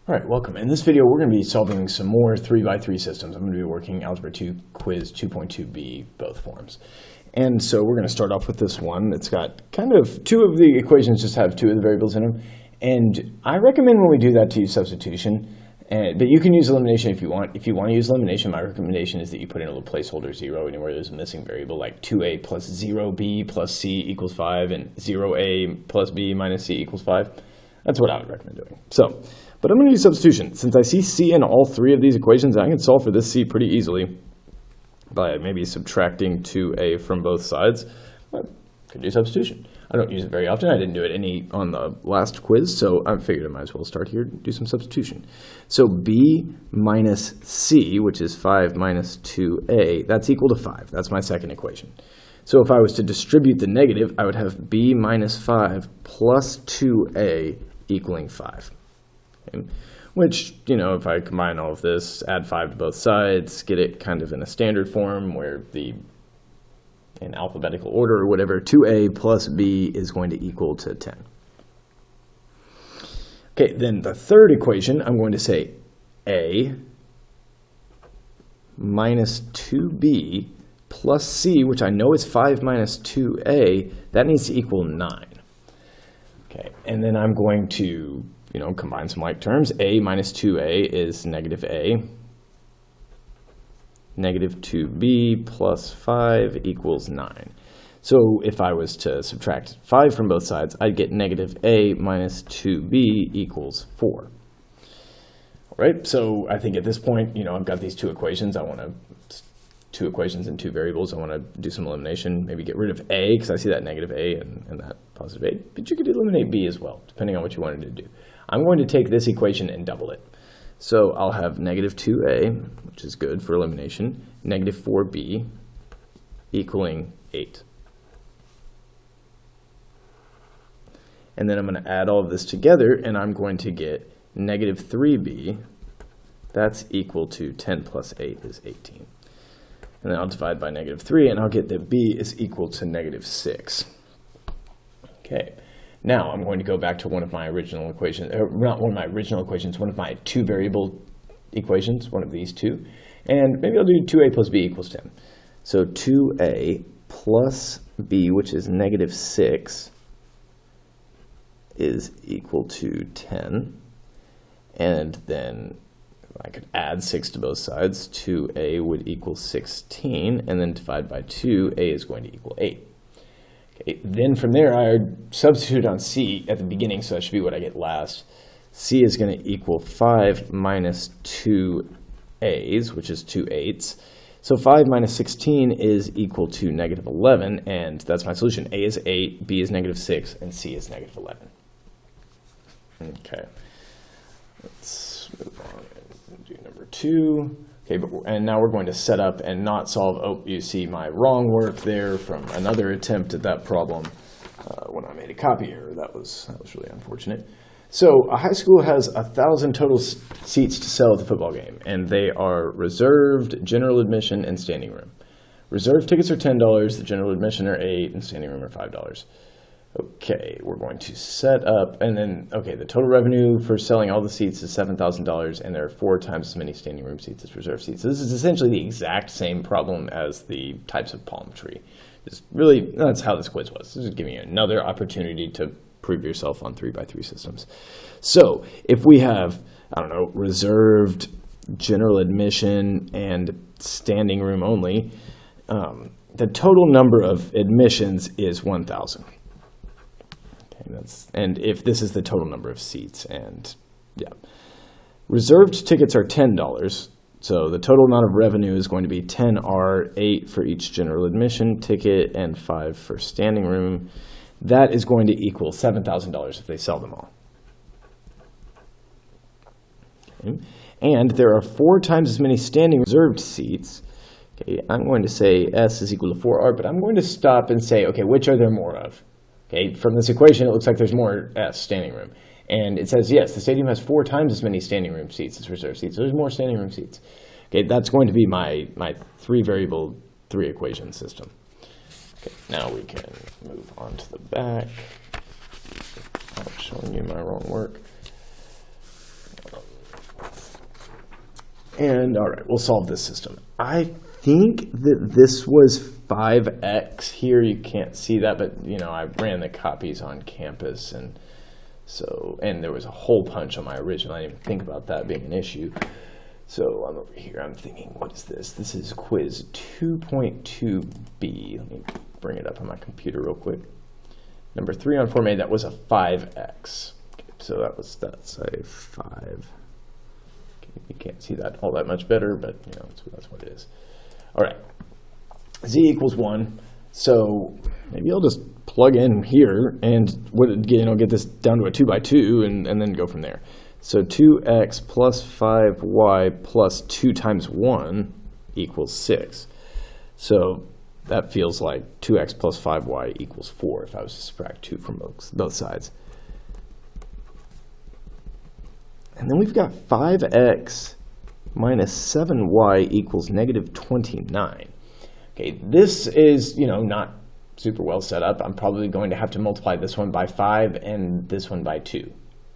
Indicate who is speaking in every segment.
Speaker 1: All right, welcome. In this video, we're going to be solving some more 3x3 systems. I'm going to be working Algebra 2 Quiz 2.2b, both forms. And so we're going to start off with this one. It's got kind of two of the equations just have two of the variables in them. And I recommend when we do that to use substitution. But you can use elimination if you want. If you want to use elimination, my recommendation is that you put in a little placeholder 0 anywhere there's a missing variable, like 2a plus 0b plus c equals 5 and 0a plus b minus c equals 5. That's what I would recommend doing. But I'm going to use substitution. Since I see c in all three of these equations, I can solve for this c pretty easily by maybe subtracting 2a from both sides. I could do substitution. I don't use it very often. I didn't do it any on the last quiz, so I figured I might as well start here and do some substitution. So b minus c, which is 5 minus 2a, that's equal to 5. That's my second equation. So if I was to distribute the negative, I would have b minus 5 plus 2a equaling 5. Okay. Which, you know, if I combine all of this, add 5 to both sides, get it kind of in a standard form where in alphabetical order or whatever, 2a plus b is going to equal to 10. Okay, then the third equation, I'm going to say a minus 2b plus c, which I know is 5 minus 2a, that needs to equal 9. Okay, and then I'm going to, combine some like terms. A minus 2a is negative a. Negative 2b plus 5 equals 9. So if I was to subtract 5 from both sides, I'd get negative a minus 2b equals 4. All right, so I think at this point, I've got these two equations. Two equations and two variables. I want to do some elimination, maybe get rid of a, because I see that negative a and that positive a. But you could eliminate b as well, depending on what you wanted to do. I'm going to take this equation and double it. So I'll have negative 2a, which is good for elimination, negative 4b equaling 8. And then I'm going to add all of this together, and I'm going to get negative 3b. That's equal to 10 plus 8 is 18. And then I'll divide by negative 3, and I'll get that b is equal to negative 6. Okay. Now I'm going to go back to one of my original equations, not one of my original equations, one of my two variable equations, one of these two. And maybe I'll do 2a plus b equals 10. So 2a plus b, which is negative 6, is equal to 10. And then I could add 6 to both sides. 2a would equal 16, and then divide by 2, a is going to equal 8. Okay, then from there, I substitute on c at the beginning, so that should be what I get last. C is going to equal 5 minus 2 a's, which is 2 8s. So 5 minus 16 is equal to negative 11, and that's my solution. A is 8, b is negative 6, and c is negative 11. Okay, let's move on and do number 2. Okay, and now we're going to set up and not solve. Oh, you see my wrong work there from another attempt at that problem when I made a copy error. That was really unfortunate. So a high school has 1,000 total seats to sell at the football game, and they are reserved, general admission, and standing room. Reserved tickets are $10, the general admission are $8, and standing room are $5. Okay, we're going to set up, and then, okay, the total revenue for selling all the seats is $7,000, and there are 4 times as many standing room seats as reserved seats. So this is essentially the exact same problem as the types of palm tree. Just really, that's how this quiz was. This is giving you another opportunity to prove yourself on 3x3 systems. So if we have, reserved, general admission, and standing room only, the total number of admissions is 1,000. And if this is the total number of seats, and yeah. Reserved tickets are $10, so the total amount of revenue is going to be 10R, 8 for each general admission ticket, and 5 for standing room. That is going to equal $7,000 if they sell them all. Okay. And there are 4 times as many standing reserved seats. Okay, I'm going to say S is equal to 4R, but I'm going to stop and say, okay, which are there more of? Okay, from this equation, it looks like there's more S, standing room. And it says, yes, the stadium has 4 times as many standing room seats as reserved seats. So there's more standing room seats. Okay, that's going to be my 3-variable, 3-equation system. Okay, now we can move on to the back. I'm showing you my wrong work. And all right, we'll solve this system. I think that this was 5x here. You can't see that, but you know, I ran the copies on campus, and there was a hole punch on my original. I didn't even think about that being an issue. So I'm over here, I'm thinking, what is this? This is quiz 2.2b. Let me bring it up on my computer real quick. Number 3 on Form A, that was a 5x. Okay, so that's a 5. You can't see that all that much better, but you know, that's what it is. All right, z equals 1. So maybe I'll just plug in here and get this down to a 2 by 2 and then go from there. So 2x plus 5y plus 2 times 1 equals 6. So that feels like 2x plus 5y equals 4 if I was to subtract 2 from both sides. And then we've got 5x minus 7y equals negative 29. Okay, this is, you know, not super well set up. I'm probably going to have to multiply this one by 5 and this one by 2,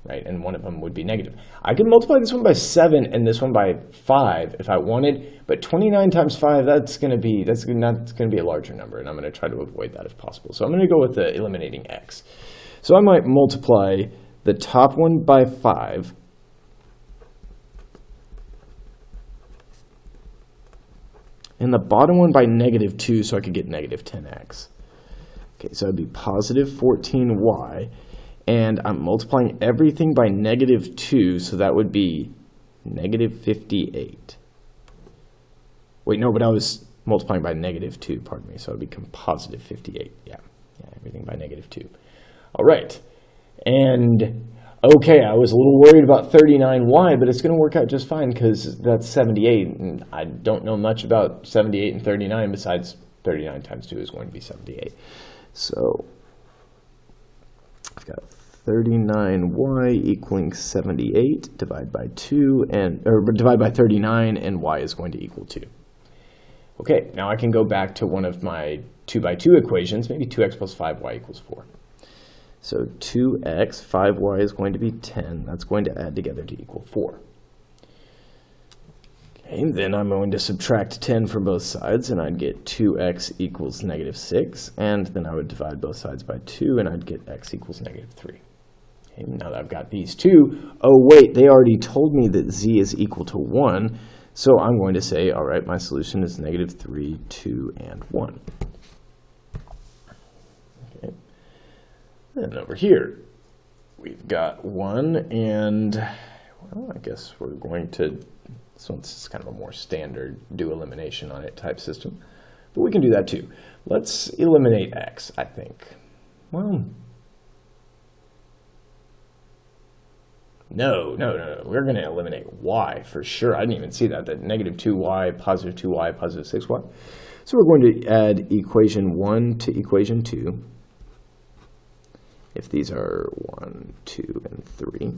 Speaker 1: right? And one of them would be negative. I could multiply this one by 7 and this one by 5 if I wanted, but 29 times 5, that's going to be a larger number, and I'm going to try to avoid that if possible. So I'm going to go with the eliminating x. So I might multiply the top one by 5, and the bottom one by negative 2, so I could get negative 10x. Okay, so it'd be positive 14y, and I'm multiplying everything by negative 2, so that would be negative 58. Wait, no, but I was multiplying by negative 2, pardon me, so it would become positive 58. Yeah, everything by negative 2. All right, and okay, I was a little worried about 39y, but it's going to work out just fine because that's 78, and I don't know much about 78 and 39 besides 39 times 2 is going to be 78. So I've got 39y equaling 78, divide by 2, divide by 39, and y is going to equal 2. Okay, now I can go back to one of my 2 by 2 equations, maybe 2x plus 5y equals 4. So 2x, 5y is going to be 10. That's going to add together to equal 4. Okay, then I'm going to subtract 10 from both sides, and I'd get 2x equals negative 6. And then I would divide both sides by 2, and I'd get x equals negative 3. Okay, now that I've got these two, oh wait, they already told me that z is equal to 1. So I'm going to say, all right, my solution is negative 3, 2, and 1. And over here, we've got 1, and, well, I guess we're going to, this one's kind of a more standard do elimination on it type system, but we can do that too. Let's eliminate x, I think. Well, no, we're going to eliminate y for sure. I didn't even see that negative 2y, positive 2y, positive 6y. So we're going to add equation 1 to equation 2. If these are 1, 2, and 3.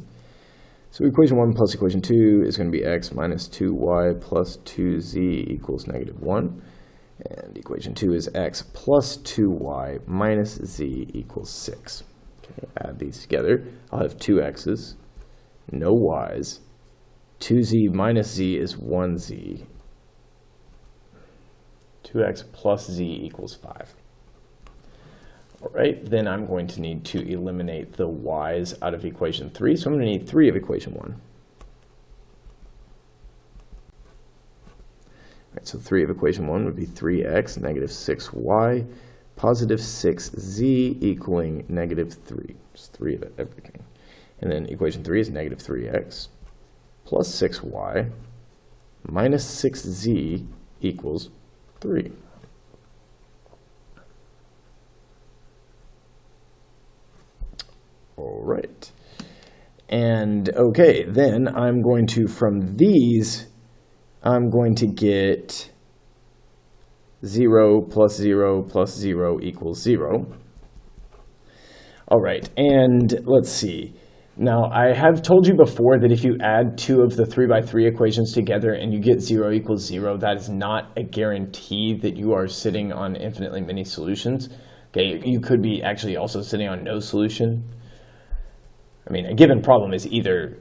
Speaker 1: So equation 1 plus equation 2 is going to be x minus 2y plus 2z equals negative 1. And equation 2 is x plus 2y minus z equals 6. Okay, add these together. I'll have 2 x's, no y's. 2z minus z is 1z. 2x plus z equals 5. All right, then I'm going to need to eliminate the y's out of equation 3. So I'm going to need 3 of equation 1. All right, so 3 of equation 1 would be 3x, negative 6y, positive 6z equaling negative 3. Just 3 of everything. And then equation 3 is negative 3x plus 6y minus 6z equals 3. All right. And okay, then I'm going to, from these, I'm going to get 0 plus 0 plus 0 equals 0. All right, and let's see. Now, I have told you before that if you add 2 of the 3 by 3 equations together and you get 0 equals 0, that is not a guarantee that you are sitting on infinitely many solutions. Okay, you could be actually also sitting on no solution. I mean, a given problem is either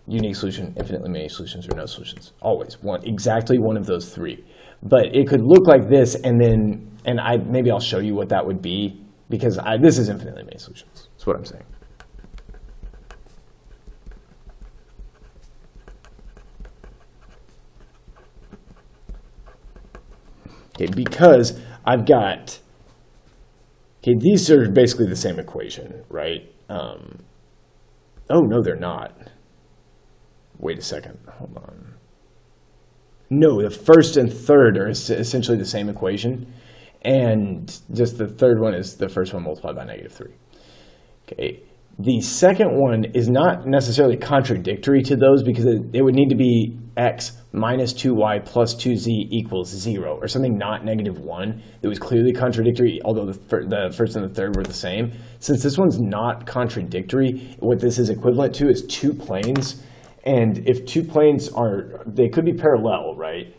Speaker 1: unique solution, infinitely many solutions, or no solutions. Always exactly one of those three. But it could look like this, and maybe I'll show you what that would be, because this is infinitely many solutions. That's what I'm saying. Okay, because I've got, these are basically the same equation, right? Oh, no, they're not. Wait a second, hold on. No, the first and third are essentially the same equation, and just the third one is the first one multiplied by -3. Okay, the second one is not necessarily contradictory to those, because it would need to be x minus 2y plus 2z equals 0, or something not -1 that was clearly contradictory, although the first and the third were the same. Since this one's not contradictory, what this is equivalent to is two planes, and if two planes they could be parallel, right?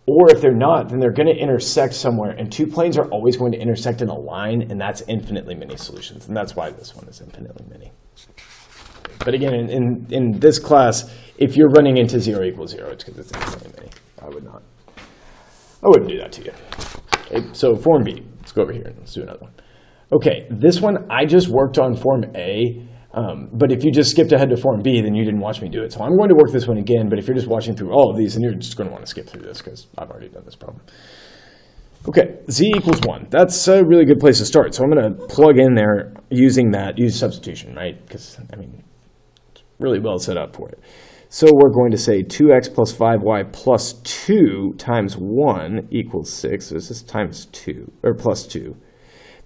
Speaker 1: Or if they're not, then they're going to intersect somewhere, and two planes are always going to intersect in a line, and that's infinitely many solutions, and that's why this one is infinitely many. But again, in this class, if you're running into 0 equals 0, it's because it's infinitely many. I wouldn't do that to you. Okay, so form B, let's go over here and let's do another one. Okay, this one, I just worked on form A, but if you just skipped ahead to form B, then you didn't watch me do it. So I'm going to work this one again, but if you're just watching through all of these, then you're just going to want to skip through this, because I've already done this problem. Okay, z equals 1. That's a really good place to start. So I'm going to plug in there use substitution, right? Because, it's really well set up for it. So we're going to say 2x plus 5y plus 2 times 1 equals 6. So this is times 2, or plus 2.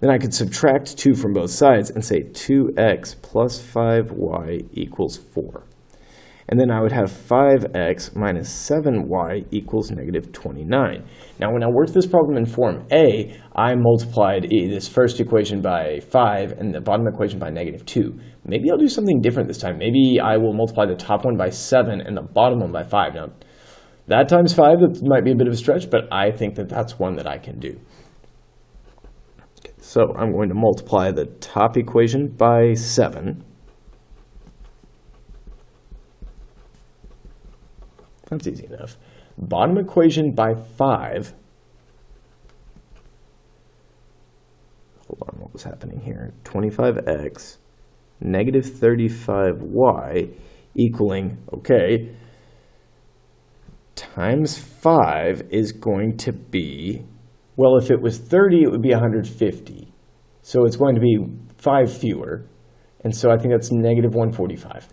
Speaker 1: Then I could subtract 2 from both sides and say 2x plus 5y equals 4. And then I would have 5x minus 7y equals -29. Now, when I worked this problem in form A, I multiplied this first equation by 5 and the bottom equation by -2. Maybe I'll do something different this time. Maybe I will multiply the top one by 7 and the bottom one by 5. Now, that times 5, that might be a bit of a stretch, but I think that that's one that I can do. So I'm going to multiply the top equation by 7. That's easy enough. Bottom equation by 5. Hold on, what was happening here? 25x -35y equaling, okay, times 5 is going to be, well, if it was 30, it would be 150. So it's going to be 5 fewer. And so I think that's -145.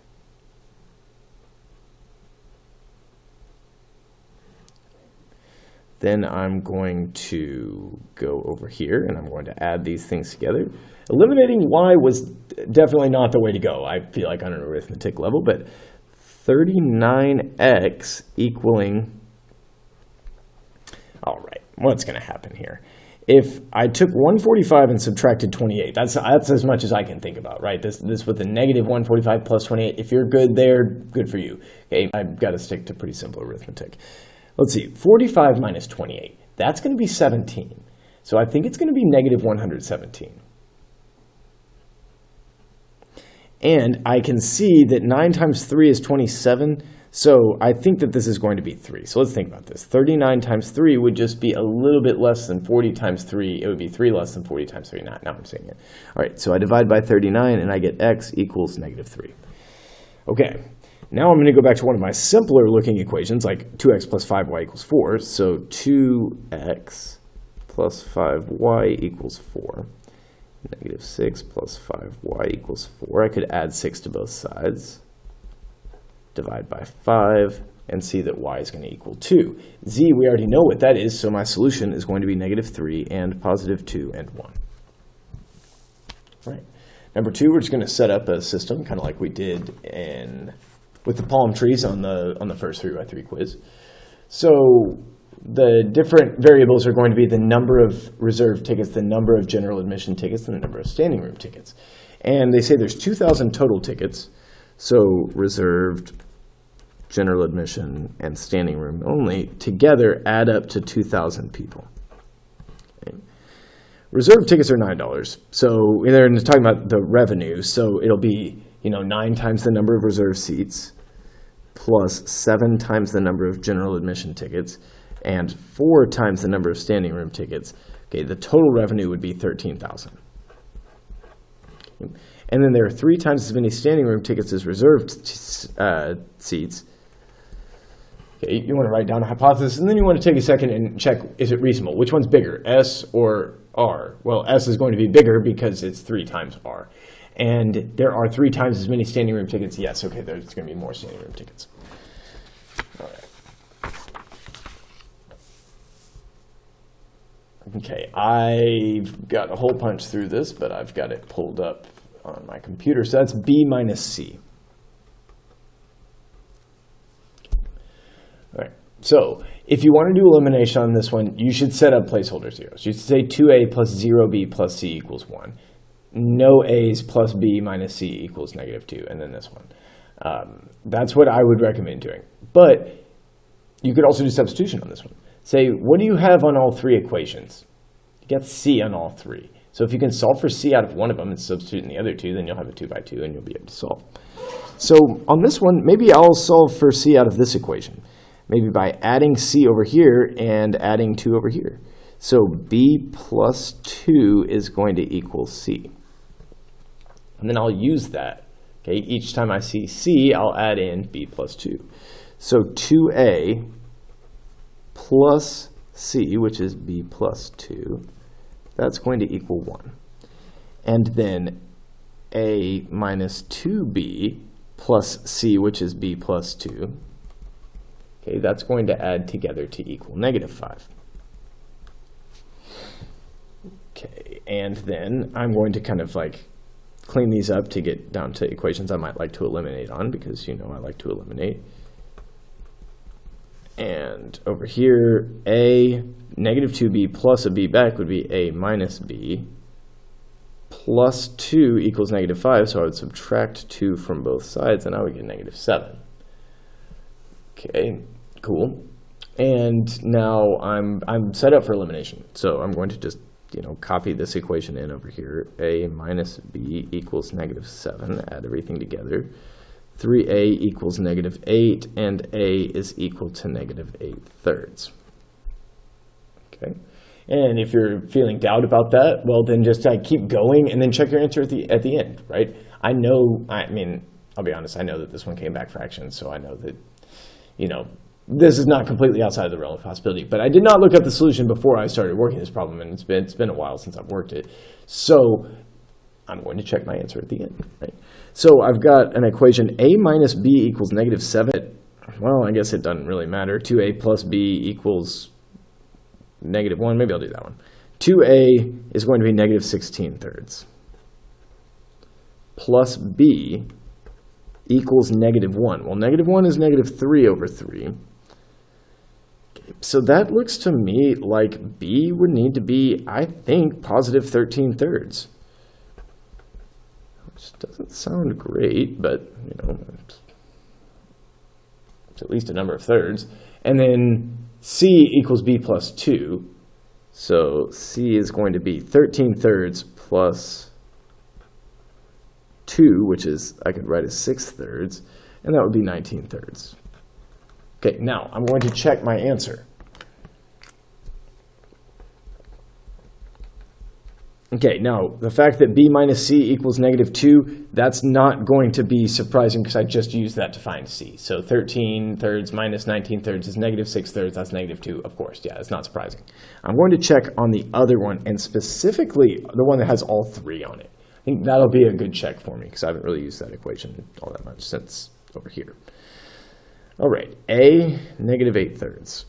Speaker 1: Then I'm going to go over here and I'm going to add these things together. Eliminating y was definitely not the way to go, I feel like, on an arithmetic level, but 39x equaling, all right, what's going to happen here? If I took 145 and subtracted 28, that's as much as I can think about, right? This with the -145 plus 28, if you're good there, good for you. Okay, I've got to stick to pretty simple arithmetic. Let's see, 45 minus 28, that's going to be 17. So I think it's going to be -117. And I can see that 9 times 3 is 27, so I think that this is going to be 3. So let's think about this. 39 times 3 would just be a little bit less than 40 times 3. It would be 3 less than 40 times 3. Now I'm saying it. All right, so I divide by 39, and I get x equals -3. Okay. Now I'm going to go back to one of my simpler looking equations, like 2x plus 5y equals 4. So 2x plus 5y equals 4. -6 plus 5y equals 4. I could add 6 to both sides. Divide by 5 and see that y is going to equal 2. Z, we already know what that is, so my solution is going to be -3 and +2 and 1. All right. Number 2, we're just going to set up a system, kind of like we did with the palm trees on the first 3x3 quiz. So the different variables are going to be the number of reserved tickets, the number of general admission tickets, and the number of standing room tickets. And they say there's 2,000 total tickets. So reserved, general admission, and standing room only together add up to 2,000 people. Okay. Reserved tickets are $9. So they're talking about the revenue. So it'll be 9 times the number of reserved seats, plus 7 times the number of general admission tickets, and 4 times the number of standing room tickets, okay, the total revenue would be $13,000. And then there are 3 times as many standing room tickets as reserved seats. Okay, you want to write down a hypothesis, and then you want to take a second and check, is it reasonable? Which one's bigger, S or R? Well, S is going to be bigger because it's 3 times R. And there are 3 times as many standing room tickets. Yes, okay, there's going to be more standing room tickets. All right. Okay, I've got a hole punch through this, but I've got it pulled up on my computer. So that's B minus C. All right, so if you want to do elimination on this one, you should set up placeholder zeros. You should say 2A plus 0B plus C equals 1. No A's plus B minus C equals -2, and then this one. That's what I would recommend doing. But you could also do substitution on this one. Say, what do you have on all 3 equations? You get C on all 3. So if you can solve for C out of one of them and substitute in the other 2, then you'll have a 2 by 2 and you'll be able to solve. So on this one, maybe I'll solve for C out of this equation. Maybe by adding C over here and adding 2 over here. So B plus 2 is going to equal C. And then I'll use that. Okay, each time I see C, I'll add in B plus 2. So 2A plus C, which is B plus 2, that's going to equal 1. And then A minus 2B plus C, which is B plus 2, okay, that's going to add together to equal -5. Okay, and then I'm going to kind of like clean these up to get down to equations I might like to eliminate on, because I like to eliminate. And over here, A -2B plus a B back would be A minus B plus 2 equals -5, so I would subtract 2 from both sides, and I would get -7. Okay, cool. And now I'm set up for elimination. So I'm going to just, copy this equation in over here. A minus B equals -7. Add everything together. 3A equals -8, and A is equal to -8/3. Okay. And if you're feeling doubt about that, well, then just keep going and then check your answer at the end, right? I'll be honest, I know that this one came back fractions, so I know that, this is not completely outside of the realm of possibility. But I did not look up the solution before I started working this problem, and it's been a while since I've worked it. So I'm going to check my answer at the end, right? So I've got an equation A minus B equals -7. Well, I guess it doesn't really matter. 2A plus B equals -1. Maybe I'll do that one. 2A is going to be -16/3 plus B equals -1. Well, -1 is -3/3. Okay, so that looks to me like B would need to be, I think, +13/3. Which doesn't sound great, but, it's at least a number of thirds. And then C equals B plus 2. So C is going to be 13/3 plus 2, which is, I could write as 6/3, and that would be 19/3. Okay, now I'm going to check my answer. Okay, now the fact that B minus C equals -2, that's not going to be surprising because I just used that to find C. So 13/3 minus 19/3 is -6/3, that's -2, of course. Yeah, it's not surprising. I'm going to check on the other one, and specifically the one that has all 3 on it. I think that'll be a good check for me because I haven't really used that equation all that much since over here. All right, A, -8/3.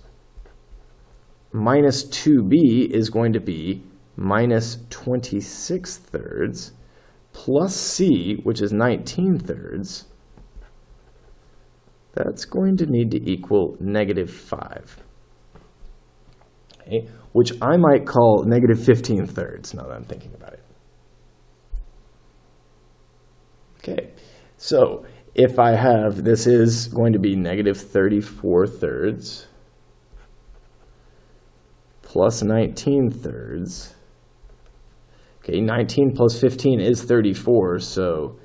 Speaker 1: Minus 2B is going to be -26/3 plus C, which is 19/3. That's going to need to equal -5. Okay, which I might call -15/3 now that I'm thinking about it. Okay, so if I have, this is going to be -34/3 plus 19/3. Okay, 19 plus 15 is 34, so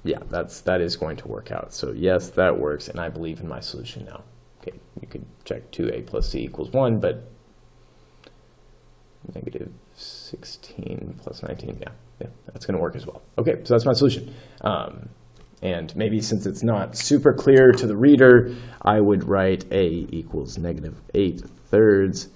Speaker 1: Yeah, that is going to work out. So yes, that works, and I believe in my solution now. Okay, you could check 2a plus c equals 1, but negative 16 plus 19, yeah, that's going to work as well. Okay, so that's my solution. And maybe since it's not super clear to the reader, I would write a equals negative 8/3,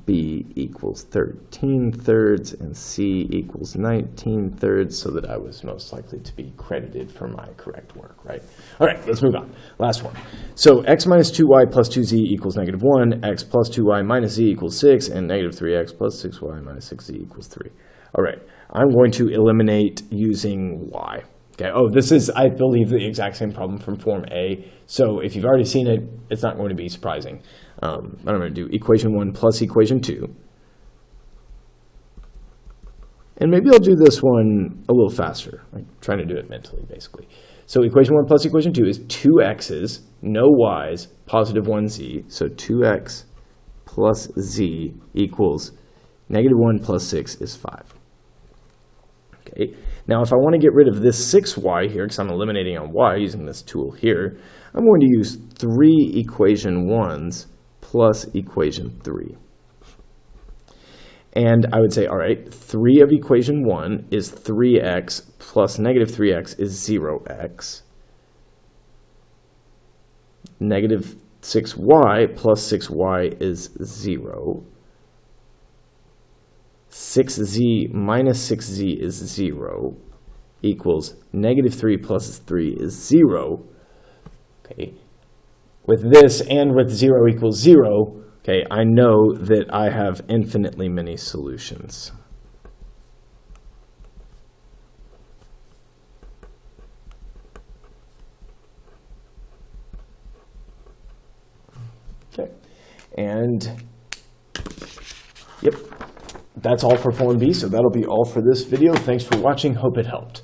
Speaker 1: b equals 13/3, and c equals 19/3, so that I was most likely to be credited for my correct work, right? All right, let's move on. Last one. So x minus 2y plus 2z equals negative 1, x plus 2y minus z equals 6, and negative 3x plus 6y minus 6z equals 3. All right, I'm going to eliminate using y. Okay, oh, this is, I believe, the exact same problem from Form A. So if you've already seen it, it's not going to be surprising. But I'm going to do equation 1 plus equation 2. And maybe I'll do this one a little faster, like trying to do it mentally, basically. So equation 1 plus equation 2 is 2x's, no y's, positive 1z. So 2x plus z equals negative 1 plus 6 is 5. Okay. Now, if I want to get rid of this 6y here, because I'm eliminating on y using this tool here, I'm going to use 3 equation 1's plus equation 3. And I would say, all right, 3 of equation 1 is 3x plus negative 3x is 0x. Negative 6y plus 6y is 0. 6z minus 6z is 0 equals negative 3 plus 3 is 0. Okay. With this and with 0 equals 0, okay, I know that I have infinitely many solutions. Okay. And, yep. That's all for Form B, so that'll be all for this video. Thanks for watching. Hope it helped.